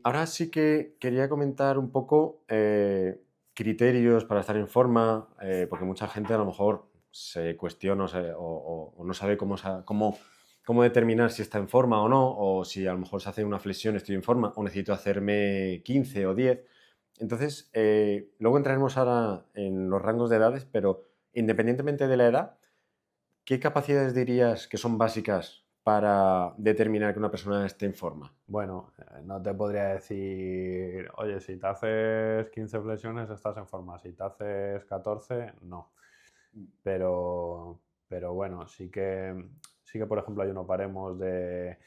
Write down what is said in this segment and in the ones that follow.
ahora sí que quería comentar un poco criterios para estar en forma, porque mucha gente a lo mejor se cuestiona o no sabe cómo determinar si está en forma o no, o si a lo mejor se hace una flexión, estoy en forma, o necesito hacerme 15 o 10. Entonces, luego entraremos ahora en los rangos de edades, pero independientemente de la edad, ¿qué capacidades dirías que son básicas para determinar que una persona esté en forma? Bueno, no te podría decir, oye, si te haces 15 flexiones estás en forma, si te haces 14, no. Pero bueno, sí que, por ejemplo, hay unos baremos de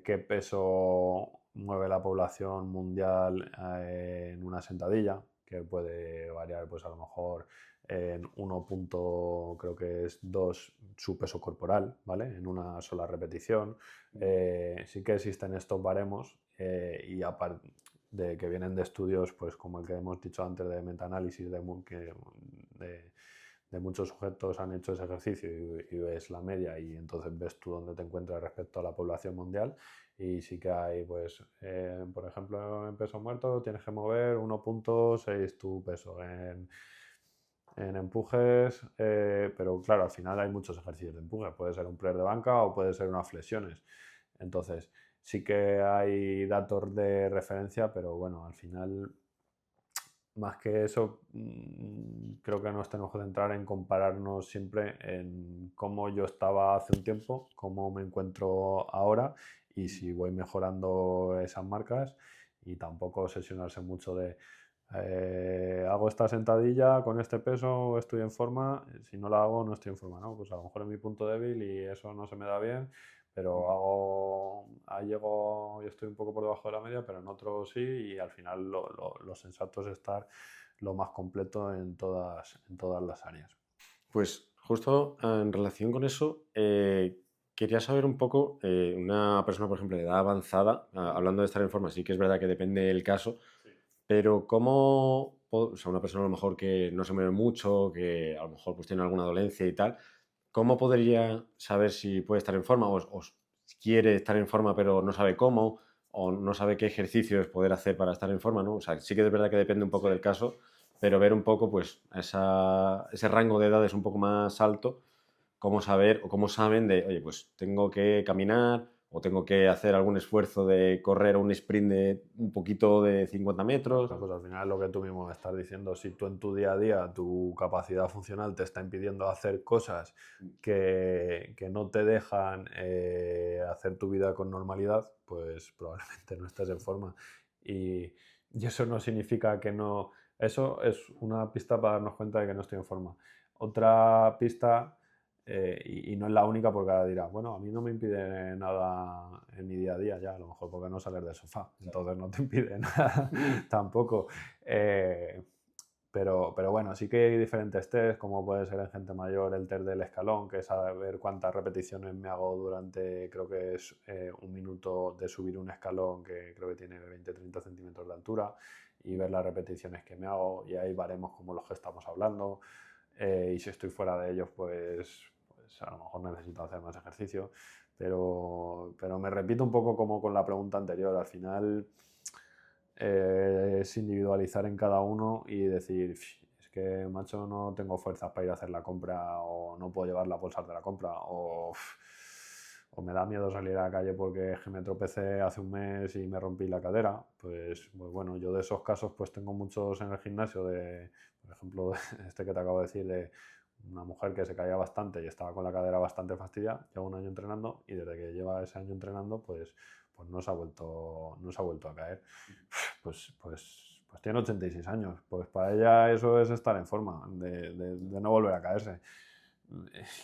qué peso mueve la población mundial en una sentadilla, que puede variar, pues a lo mejor en creo que es 2 su peso corporal, ¿vale? En una sola repetición. Sí que existen estos baremos y aparte de que vienen de estudios, pues como el que hemos dicho antes de metaanálisis, de, de muchos sujetos han hecho ese ejercicio y ves la media y entonces ves tú dónde te encuentras respecto a la población mundial y sí que hay, pues, por ejemplo, en peso muerto tienes que mover 1,6 tu peso en empujes, pero claro, al final hay muchos ejercicios de empuje, puede ser un press de banca o puede ser unas flexiones. Entonces, sí que hay datos de referencia, pero bueno, al final más que eso, creo que nos tenemos que centrar en compararnos siempre en cómo yo estaba hace un tiempo, cómo me encuentro ahora y si voy mejorando esas marcas y tampoco obsesionarse mucho de hago esta sentadilla con este peso, estoy en forma, si no la hago no estoy en forma, ¿no? Pues a lo mejor es mi punto débil y eso no se me da bien, pero llego y estoy un poco por debajo de la media, pero en otros sí, y al final lo sensato es estar lo más completo en todas las áreas. Pues justo en relación con eso, quería saber un poco, una persona, por ejemplo, de edad avanzada, hablando de estar en forma, sí que es verdad que depende del caso, pero o sea, una persona a lo mejor que no se mueve mucho, que a lo mejor pues tiene alguna dolencia y tal, ¿cómo podría saber si puede estar en forma o quiere estar en forma pero no sabe cómo o no sabe qué ejercicios poder hacer para estar en forma, ¿no? O sea, sí que es verdad que depende un poco del caso, pero ver un poco, pues, ese rango de edades un poco más alto, cómo saber o cómo saben de, oye, pues tengo que caminar o tengo que hacer algún esfuerzo de correr un sprint de un poquito de 50 metros. Pues al final lo que tú mismo me estás diciendo, si tú en tu día a día tu capacidad funcional te está impidiendo hacer cosas que no te dejan hacer tu vida con normalidad, pues probablemente no estés en forma. Y eso no significa que no... Eso es una pista para darnos cuenta de que no estoy en forma. Otra pista, y no es la única porque ahora dirás, bueno, a mí no me impide nada en mi día a día ya, a lo mejor porque no sales del sofá, entonces no te impide nada tampoco. Eh, pero bueno, sí que hay diferentes test, como puede ser en gente mayor el test del escalón, que es saber cuántas repeticiones me hago durante, creo que es un minuto de subir un escalón que creo que tiene 20-30 centímetros de altura y ver las repeticiones que me hago y ahí varemos como los que estamos hablando. Y si estoy fuera de ellos, pues a lo mejor necesito hacer más ejercicio. Pero me repito un poco como con la pregunta anterior. Al final es individualizar en cada uno y decir, es que, macho, no tengo fuerzas para ir a hacer la compra o no puedo llevar las bolsas de la compra o me da miedo salir a la calle porque es que me tropecé hace un mes y me rompí la cadera. Pues bueno, yo de esos casos pues tengo muchos en el gimnasio por ejemplo, este que te acabo de decir de una mujer que se caía bastante y estaba con la cadera bastante fastidiada, lleva un año entrenando y desde que lleva ese año entrenando pues no se ha vuelto a caer. Pues tiene 86 años. Pues para ella eso es estar en forma, de no volver a caerse.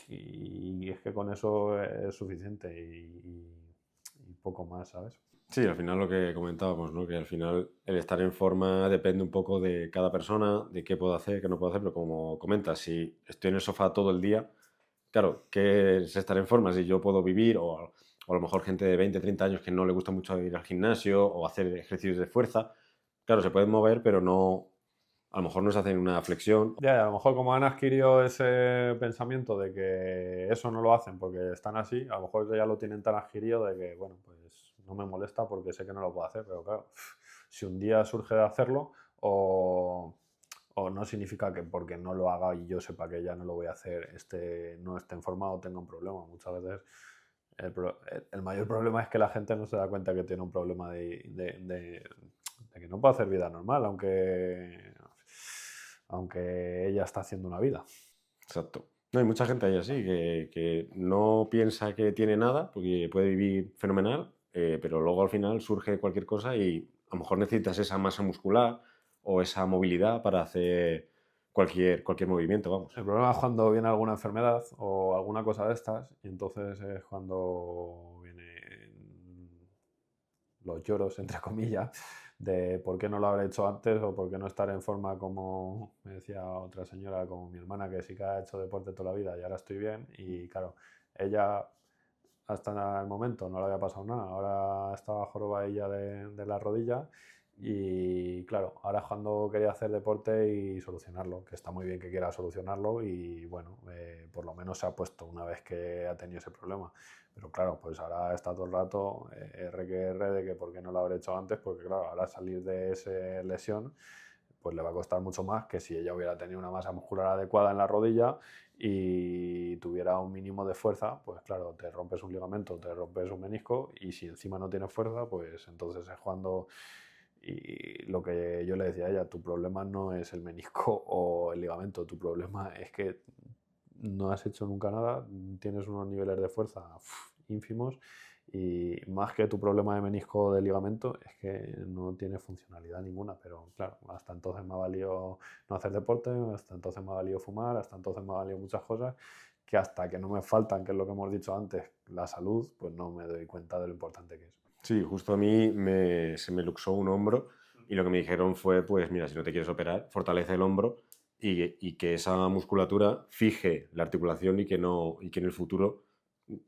Y es que con eso es suficiente y poco más, ¿sabes? Sí, al final lo que comentábamos, ¿no? Que al final el estar en forma depende un poco de cada persona, de qué puedo hacer, qué no puedo hacer, pero como comentas, si estoy en el sofá todo el día, claro, ¿qué es estar en forma? Si yo puedo vivir, o a lo mejor gente de 20, 30 años que no le gusta mucho ir al gimnasio o hacer ejercicios de fuerza, claro, se pueden mover, pero no, a lo mejor no se hacen una flexión. Ya, a lo mejor como han adquirido ese pensamiento de que eso no lo hacen porque están así, a lo mejor ya lo tienen tan adquirido de que, bueno, pues no me molesta porque sé que no lo puedo hacer, pero claro, si un día surge de hacerlo o no significa que porque no lo haga y yo sepa que ya no lo voy a hacer, no esté en forma o tenga un problema. Muchas veces el mayor problema es que la gente no se da cuenta que tiene un problema de que no puede hacer vida normal, aunque ella está haciendo una vida. Exacto. No, hay mucha gente ahí así que no piensa que tiene nada, porque puede vivir fenomenal, pero luego al final surge cualquier cosa y a lo mejor necesitas esa masa muscular o esa movilidad para hacer cualquier movimiento, vamos. El problema es cuando viene alguna enfermedad o alguna cosa de estas, y entonces es cuando vienen los lloros, entre comillas, de por qué no lo habré hecho antes o por qué no estar en forma, como me decía otra señora, como mi hermana, que sí que ha hecho deporte toda la vida y ahora estoy bien. Y claro, ella hasta el momento no le había pasado nada, ahora estaba joroba ella de la rodilla. Y claro, ahora es cuando quería hacer deporte y solucionarlo, que está muy bien que quiera solucionarlo y bueno, por lo menos se ha puesto una vez que ha tenido ese problema. Pero claro, pues ahora está todo el rato R que R de que por qué no lo habré hecho antes, porque claro, ahora salir de esa lesión pues le va a costar mucho más que si ella hubiera tenido una masa muscular adecuada en la rodilla y tuviera un mínimo de fuerza. Pues claro, te rompes un ligamento, te rompes un menisco y si encima no tienes fuerza, pues entonces es cuando... Y lo que yo le decía a ella, tu problema no es el menisco o el ligamento, tu problema es que no has hecho nunca nada, tienes unos niveles de fuerza ínfimos y más que tu problema de menisco o de ligamento es que no tiene funcionalidad ninguna. Pero claro, hasta entonces me ha valido no hacer deporte, hasta entonces me ha valido fumar, hasta entonces me ha valido muchas cosas que hasta que no me faltan, que es lo que hemos dicho antes, la salud, pues no me doy cuenta de lo importante que es. Sí, justo a mí se me luxó un hombro y lo que me dijeron fue, pues mira, si no te quieres operar, fortalece el hombro y que esa musculatura fije la articulación y que en el futuro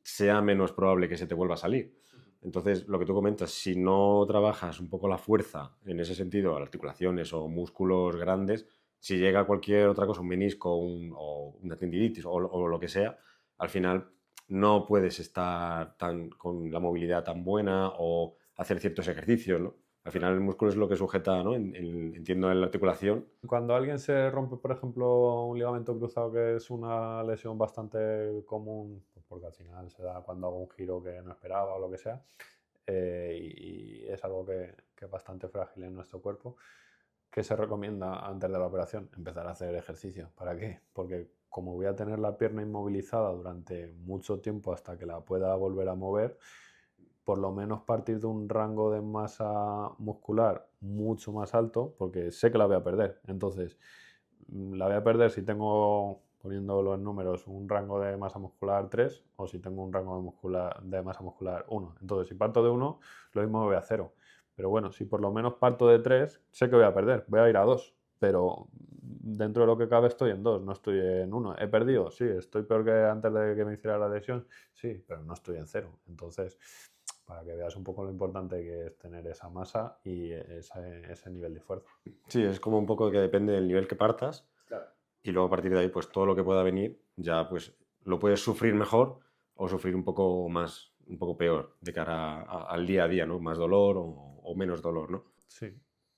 sea menos probable que se te vuelva a salir. Entonces, lo que tú comentas, si no trabajas un poco la fuerza en ese sentido, articulaciones o músculos grandes, si llega cualquier otra cosa, un menisco o una tendinitis o lo que sea, al final no puedes estar con la movilidad tan buena o hacer ciertos ejercicios, ¿no? Al final el músculo es lo que sujeta, ¿no? Entiendo, en la articulación. Cuando alguien se rompe, por ejemplo, un ligamento cruzado, que es una lesión bastante común, porque al final se da cuando hago un giro que no esperaba o lo que sea, y es algo que es bastante frágil en nuestro cuerpo, ¿qué se recomienda antes de la operación? Empezar a hacer ejercicio. ¿Para qué? Porque como voy a tener la pierna inmovilizada durante mucho tiempo hasta que la pueda volver a mover, por lo menos partir de un rango de masa muscular mucho más alto, porque sé que la voy a perder. Entonces, la voy a perder si tengo, poniéndolo en números, un rango de masa muscular 3 o si tengo un rango de masa muscular 1. Entonces, si parto de 1, lo mismo me voy a 0. Pero bueno, si por lo menos parto de 3, sé que voy a perder, voy a ir a 2. Pero dentro de lo que cabe estoy en 2, no estoy en 1. ¿He perdido? Sí. ¿Estoy peor que antes de que me hiciera la lesión? Sí, pero no estoy en 0. Entonces, para que veas un poco lo importante que es tener esa masa y ese nivel de fuerza. Sí, es como un poco que depende del nivel que partas. Claro. Y luego a partir de ahí, pues todo lo que pueda venir, ya pues lo puedes sufrir mejor o sufrir un poco más, un poco peor de cara al día a día, ¿no? Más dolor o menos dolor, ¿no? Sí.